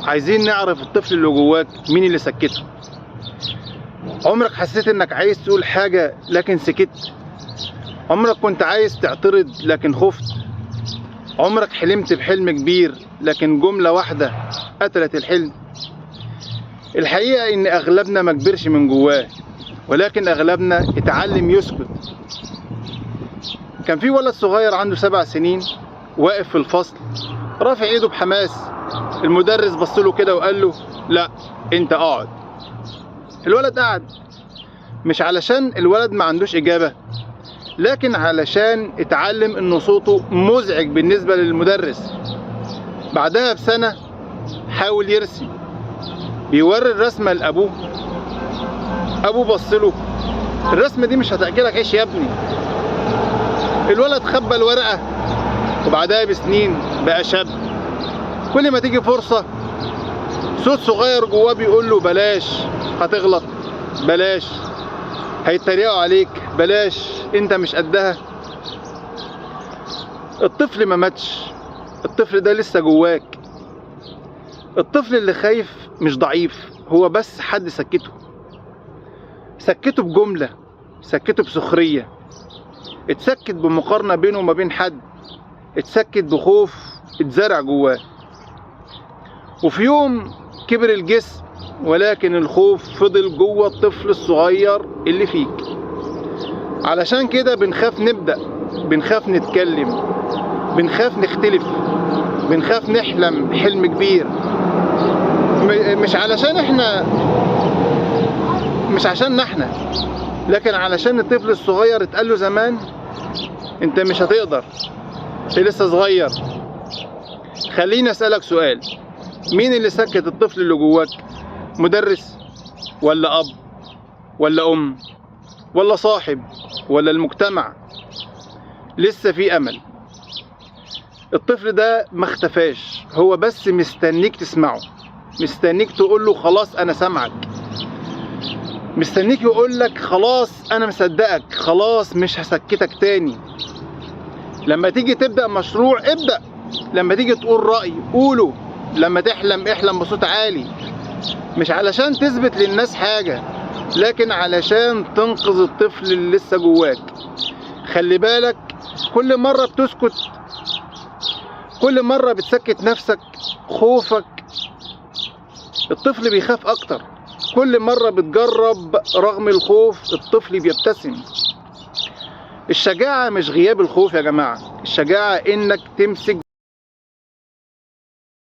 عايزين نعرف الطفل اللي جواك مين اللي سكته. عمرك حسيت انك عايز تقول حاجة لكن سكت؟ عمرك كنت عايز تعترض لكن خفت؟ عمرك حلمت بحلم كبير لكن جملة واحدة قتلت الحلم؟ الحقيقة ان اغلبنا ما كبرش من جواه، ولكن اغلبنا اتعلم يسكت. كان في ولد صغير عنده 7 سنين واقف في الفصل رافع ايده بحماس. المدرس بصله كده وقال له لا انت اقعد. الولد قعد، مش علشان الولد ما عندوش اجابة، لكن علشان اتعلم ان صوته مزعج بالنسبة للمدرس. بعدها بسنة حاول يرسم، بيوري الرسمة لأبوه. أبوه بصله، الرسمة دي مش هتأكلك عيش يا ابني. الولد خبى الورقة، وبعدها بسنين بقى شاب. كل ما تيجي فرصة صوت صغير جواه بيقول له بلاش، هتغلط، بلاش، هيتريقوا عليك، بلاش، انت مش قدها. الطفل ما ماتش، الطفل ده لسه جواك. الطفل اللي خايف مش ضعيف، هو بس حد سكته. سكته بجملة، سكته بسخرية، اتسكت بمقارنة بينه وما بين حد، اتسكت بخوف اتزرع جواه. وفي يوم كبر الجسم، ولكن الخوف فضل جوه الطفل الصغير اللي فيك. علشان كده بنخاف نبدأ، بنخاف نتكلم، بنخاف نختلف، بنخاف نحلم حلم كبير. مش عشان احنا، لكن علشان الطفل الصغير اتقال له زمان انت مش هتقدر، انت لسه صغير. خليني اسألك سؤال، مين اللي سكت الطفل اللي جواك؟ مدرس ولا اب ولا ام ولا صاحب ولا المجتمع؟ لسه في امل. الطفل ده ما اختفاش، هو بس مستنيك تسمعه، مستنيك تقول له خلاص انا سامعك، مستنيك يقول لك خلاص انا مصدقك، خلاص مش هسكتك تاني. لما تيجي تبدأ مشروع ابدأ، لما تيجي تقول رأي قوله، لما تحلم احلم بصوت عالي. مش علشان تثبت للناس حاجة، لكن علشان تنقذ الطفل اللي لسه جواك. خلي بالك، كل مرة بتسكت، كل مرة بتسكت نفسك، خوفك، الطفل بيخاف اكتر. كل مرة بتجرب رغم الخوف الطفل بيبتسم. الشجاعة مش غياب الخوف يا جماعة، الشجاعة انك تمسك